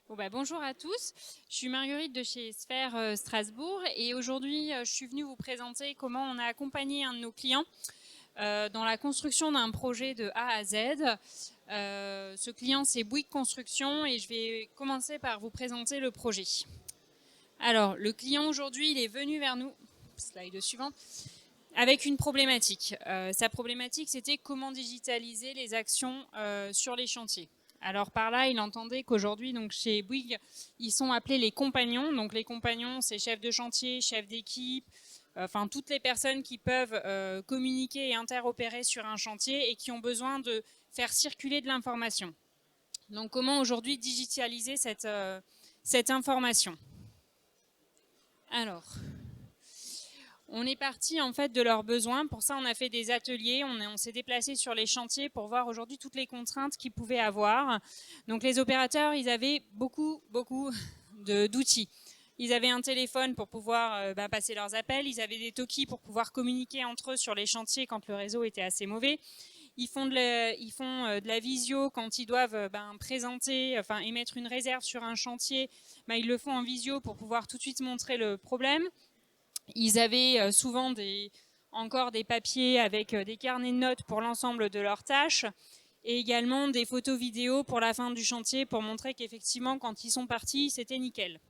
Bonjour à tous, je suis Marguerite de chez Sphère Strasbourg et aujourd'hui je suis venue vous présenter comment on a accompagné un de nos clients dans la construction d'un projet de A à Z. Ce client c'est Bouygues Construction et je vais commencer par vous présenter le projet. Alors le client aujourd'hui il est venu vers nous, slide suivante, avec une problématique. Sa problématique c'était comment digitaliser les actions sur les chantiers. Alors par là, il entendait qu'aujourd'hui, donc chez Bouygues, ils sont appelés les compagnons. Donc les compagnons, c'est chefs de chantier, chefs d'équipe, enfin toutes les personnes qui peuvent communiquer et interopérer sur un chantier et qui ont besoin de faire circuler de l'information. Donc comment aujourd'hui digitaliser cette information? Alors, on est parti en fait de leurs besoins. Pour ça, on a fait des ateliers. On s'est déplacé sur les chantiers pour voir aujourd'hui toutes les contraintes qu'ils pouvaient avoir. Donc, les opérateurs, ils avaient beaucoup d'outils. Ils avaient un téléphone pour pouvoir passer leurs appels. Ils avaient des talkies pour pouvoir communiquer entre eux sur les chantiers quand le réseau était assez mauvais. Ils font de la visio quand ils doivent présenter, enfin émettre une réserve sur un chantier. Ils le font en visio pour pouvoir tout de suite montrer le problème. Ils avaient souvent encore des papiers avec des carnets de notes pour l'ensemble de leurs tâches et également des photos vidéo pour la fin du chantier pour montrer qu'effectivement quand ils sont partis c'était nickel.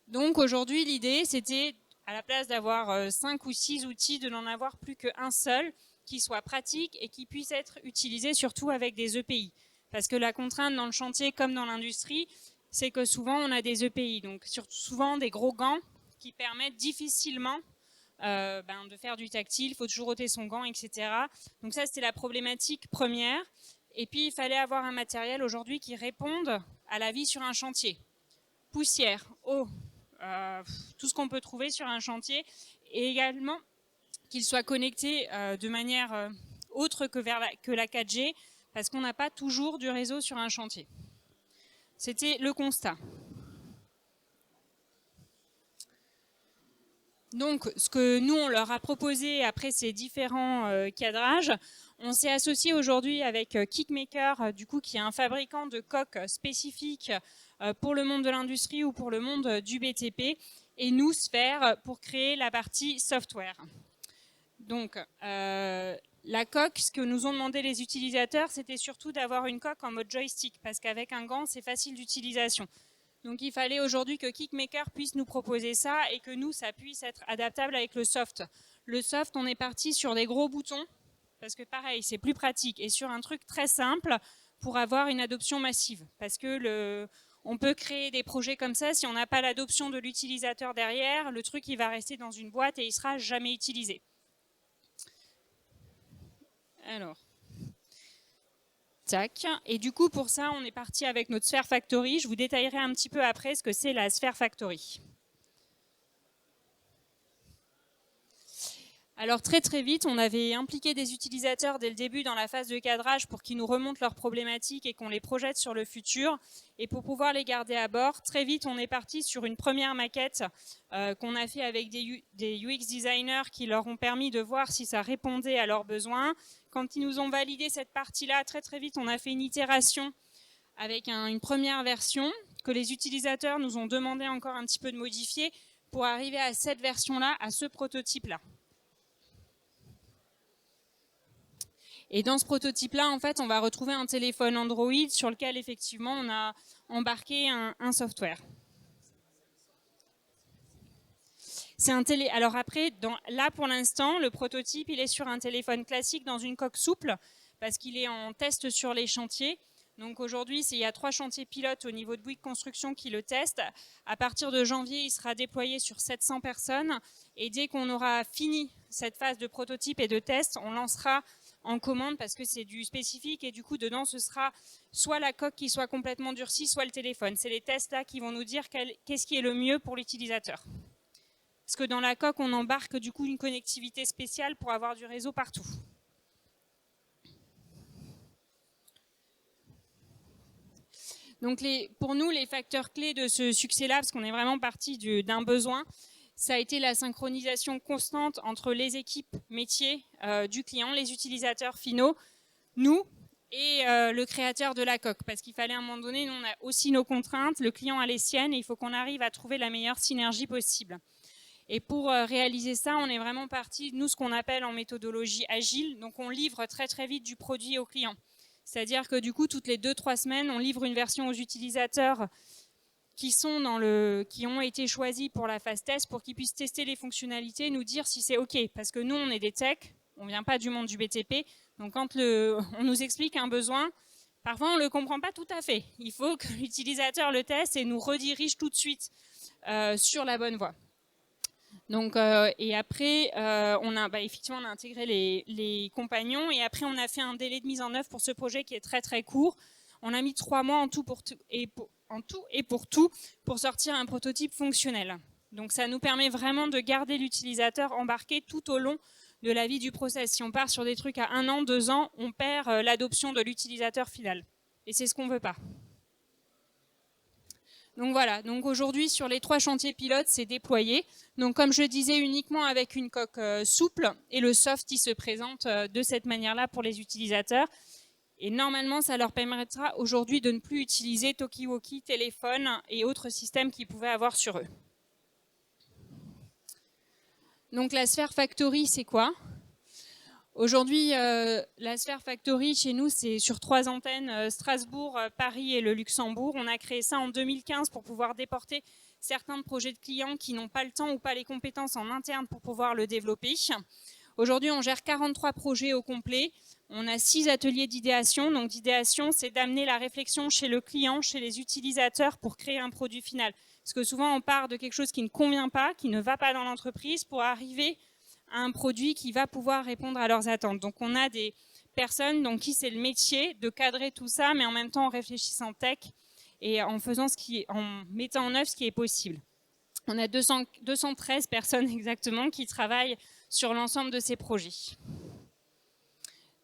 Donc aujourd'hui l'idée c'était à la place d'avoir 5 ou 6 outils de n'en avoir plus qu'un seul qui soit pratique et qui puisse être utilisé surtout avec des EPI. Parce que la contrainte dans le chantier comme dans l'industrie c'est que souvent on a des EPI, donc souvent des gros gants qui permettent difficilement de faire du tactile, il faut toujours ôter son gant, etc. Donc ça, c'était la problématique première. Et puis, il fallait avoir un matériel aujourd'hui qui réponde à la vie sur un chantier. Poussière, eau, tout ce qu'on peut trouver sur un chantier. Et également, qu'il soit connecté de manière autre que la 4G, parce qu'on n'a pas toujours du réseau sur un chantier. C'était le constat. Donc, ce que nous, on leur a proposé après ces différents cadrages, on s'est associé aujourd'hui avec Kickmaker, du coup, qui est un fabricant de coques spécifiques pour le monde de l'industrie ou pour le monde du BTP, et nous, Sphère, pour créer la partie software. Donc, la coque, ce que nous ont demandé les utilisateurs, c'était surtout d'avoir une coque en mode joystick, parce qu'avec un gant, c'est facile d'utilisation. Donc il fallait aujourd'hui que Kickmaker puisse nous proposer ça et que nous, ça puisse être adaptable avec le soft. Le soft, on est parti sur des gros boutons, parce que pareil, c'est plus pratique, et sur un truc très simple pour avoir une adoption massive. Parce que on peut créer des projets comme ça, si on n'a pas l'adoption de l'utilisateur derrière, le truc il va rester dans une boîte et il ne sera jamais utilisé. Alors... Tac. Et du coup, pour ça, on est parti avec notre Sphère Factory. Je vous détaillerai un petit peu après ce que c'est la Sphère Factory. Alors très vite, on avait impliqué des utilisateurs dès le début dans la phase de cadrage pour qu'ils nous remontent leurs problématiques et qu'on les projette sur le futur. Et pour pouvoir les garder à bord, très vite, on est parti sur une première maquette qu'on a fait avec des UX designers qui leur ont permis de voir si ça répondait à leurs besoins. Quand ils nous ont validé cette partie-là, très vite, on a fait une itération avec une première version que les utilisateurs nous ont demandé encore un petit peu de modifier pour arriver à cette version-là, à ce prototype-là. Et dans ce prototype-là, en fait, on va retrouver un téléphone Android sur lequel, effectivement, on a embarqué un software. Alors après, là, pour l'instant, le prototype, il est sur un téléphone classique dans une coque souple parce qu'il est en test sur les chantiers. Donc aujourd'hui, il y a 3 chantiers pilotes au niveau de Bouygues Construction qui le testent. À partir de janvier, il sera déployé sur 700 personnes. Et dès qu'on aura fini cette phase de prototype et de test, on lancera en commande parce que c'est du spécifique et du coup dedans ce sera soit la coque qui soit complètement durcie, soit le téléphone. C'est les tests là qui vont nous dire qu'est-ce qui est le mieux pour l'utilisateur. Parce que dans la coque on embarque du coup une connectivité spéciale pour avoir du réseau partout. Donc pour nous les facteurs clés de ce succès là, parce qu'on est vraiment parti d'un besoin, ça a été la synchronisation constante entre les équipes métiers du client, les utilisateurs finaux, nous et le créateur de la coque, parce qu'il fallait à un moment donné, nous on a aussi nos contraintes, le client a les siennes, et il faut qu'on arrive à trouver la meilleure synergie possible. Et pour réaliser ça, on est vraiment parti, nous, ce qu'on appelle en méthodologie agile, donc on livre très très vite du produit au client. C'est-à-dire que du coup, toutes les 2-3 semaines, on livre une version aux utilisateurs qui ont été choisis pour la phase test, pour qu'ils puissent tester les fonctionnalités, nous dire si c'est OK. Parce que nous, on est des techs, on ne vient pas du monde du BTP, donc quand on nous explique un besoin, parfois on ne le comprend pas tout à fait. Il faut que l'utilisateur le teste et nous redirige tout de suite sur la bonne voie. Donc, et après, effectivement, on a intégré les compagnons, et après, on a fait un délai de mise en œuvre pour ce projet qui est très très court. On a mis 3 mois en tout et pour tout pour sortir un prototype fonctionnel. Donc, ça nous permet vraiment de garder l'utilisateur embarqué tout au long de la vie du process. Si on part sur des trucs à 1 an, 2 ans, on perd l'adoption de l'utilisateur final. Et c'est ce qu'on ne veut pas. Donc voilà, donc aujourd'hui sur les 3 chantiers pilotes, c'est déployé. Donc comme je disais, uniquement avec une coque souple, et le soft il se présente de cette manière-là pour les utilisateurs. Et normalement, ça leur permettra aujourd'hui de ne plus utiliser talkie-walkie, téléphone et autres systèmes qu'ils pouvaient avoir sur eux. Donc la Sphere Factory, c'est quoi ? Aujourd'hui, la Sphere Factory, chez nous, c'est sur 3 antennes, Strasbourg, Paris et le Luxembourg. On a créé ça en 2015 pour pouvoir déporter certains projets de clients qui n'ont pas le temps ou pas les compétences en interne pour pouvoir le développer. Aujourd'hui, on gère 43 projets au complet. On a 6 ateliers d'idéation. Donc, d'idéation, c'est d'amener la réflexion chez le client, chez les utilisateurs pour créer un produit final. Parce que souvent, on part de quelque chose qui ne convient pas, qui ne va pas dans l'entreprise pour arriver à un produit qui va pouvoir répondre à leurs attentes. Donc on a des personnes dont qui c'est le métier de cadrer tout ça, mais en même temps en réfléchissant tech et en mettant en œuvre ce qui est possible. On a 213 personnes exactement qui travaillent sur l'ensemble de ces projets.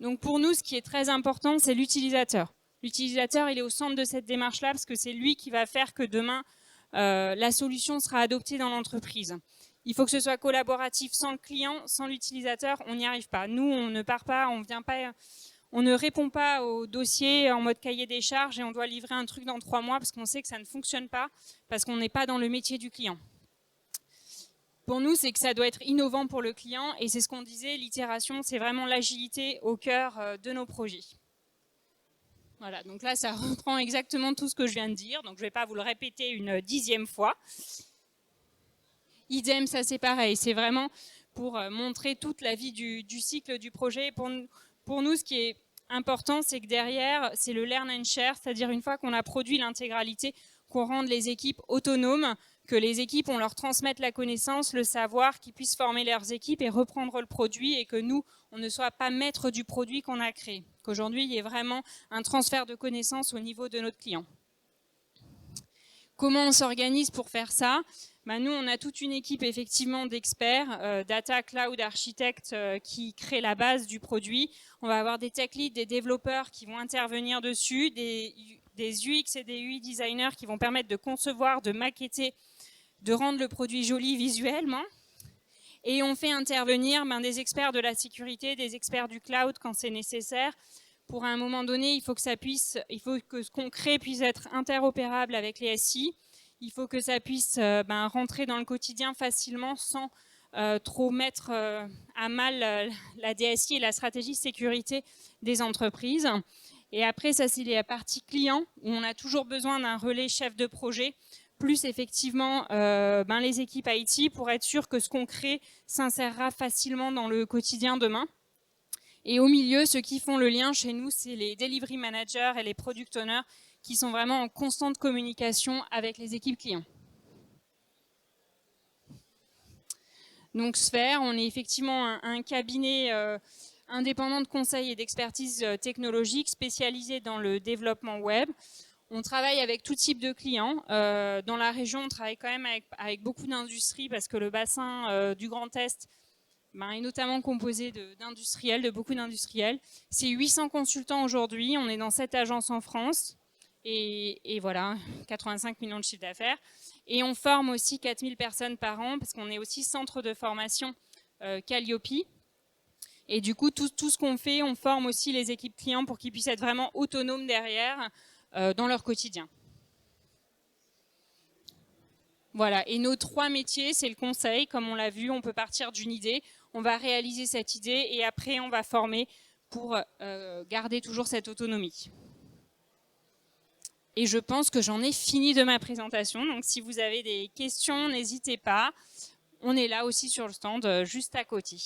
Donc pour nous, ce qui est très important, c'est l'utilisateur. L'utilisateur, il est au centre de cette démarche-là parce que c'est lui qui va faire que demain, la solution sera adoptée dans l'entreprise. Il faut que ce soit collaboratif. Sans le client, sans l'utilisateur, on n'y arrive pas. Nous, on ne part pas, on ne répond pas au dossier en mode cahier des charges et on doit livrer un truc dans 3 mois parce qu'on sait que ça ne fonctionne pas, parce qu'on n'est pas dans le métier du client. Pour nous, c'est que ça doit être innovant pour le client et c'est ce qu'on disait, l'itération, c'est vraiment l'agilité au cœur de nos projets. Voilà, donc là, ça reprend exactement tout ce que je viens de dire, donc je ne vais pas vous le répéter une 10e fois. Idem, ça c'est pareil, c'est vraiment pour montrer toute la vie du cycle du projet. Pour nous, ce qui est important, c'est que derrière, c'est le learn and share, c'est-à-dire une fois qu'on a produit l'intégralité, qu'on rende les équipes autonomes, que les équipes, on leur transmette la connaissance, le savoir, qu'ils puissent former leurs équipes et reprendre le produit et que nous, on ne soit pas maître du produit qu'on a créé. Qu'aujourd'hui, il y ait vraiment un transfert de connaissances au niveau de notre client. Comment on s'organise pour faire ça ? Nous, on a toute une équipe effectivement d'experts, data, cloud, architectes qui créent la base du produit. On va avoir des tech leads, des développeurs qui vont intervenir dessus, des UX et des UI designers qui vont permettre de concevoir, de maqueter, de rendre le produit joli visuellement. Et on fait intervenir des experts de la sécurité, des experts du cloud quand c'est nécessaire. Pour un moment donné, il faut que ce qu'on crée puisse être interopérable avec les SI. Il faut que ça puisse rentrer dans le quotidien facilement sans trop mettre à mal la DSI et la stratégie sécurité des entreprises. Et après, ça c'est la partie client, où on a toujours besoin d'un relais chef de projet, plus effectivement les équipes IT pour être sûr que ce qu'on crée s'insérera facilement dans le quotidien demain. Et au milieu, ceux qui font le lien chez nous, c'est les delivery managers et les product owners qui sont vraiment en constante communication avec les équipes clients. Donc Sphère, on est effectivement un cabinet indépendant de conseil et d'expertise technologique spécialisé dans le développement web. On travaille avec tout type de clients. Dans la région, on travaille quand même avec beaucoup d'industries parce que le bassin du Grand Est est notamment composé d'industriels, de beaucoup d'industriels. C'est 800 consultants aujourd'hui, on est dans 7 agences en France, et voilà, 85 millions de chiffre d'affaires. Et on forme aussi 4000 personnes par an, parce qu'on est aussi centre de formation Calliope. Et du coup, tout ce qu'on fait, on forme aussi les équipes clients pour qu'ils puissent être vraiment autonomes derrière dans leur quotidien. Voilà, et nos 3 métiers, c'est le conseil. Comme on l'a vu, on peut partir d'une idée, on va réaliser cette idée et après on va former pour garder toujours cette autonomie. Et je pense que j'en ai fini de ma présentation. Donc si vous avez des questions, n'hésitez pas. On est là aussi sur le stand juste à côté.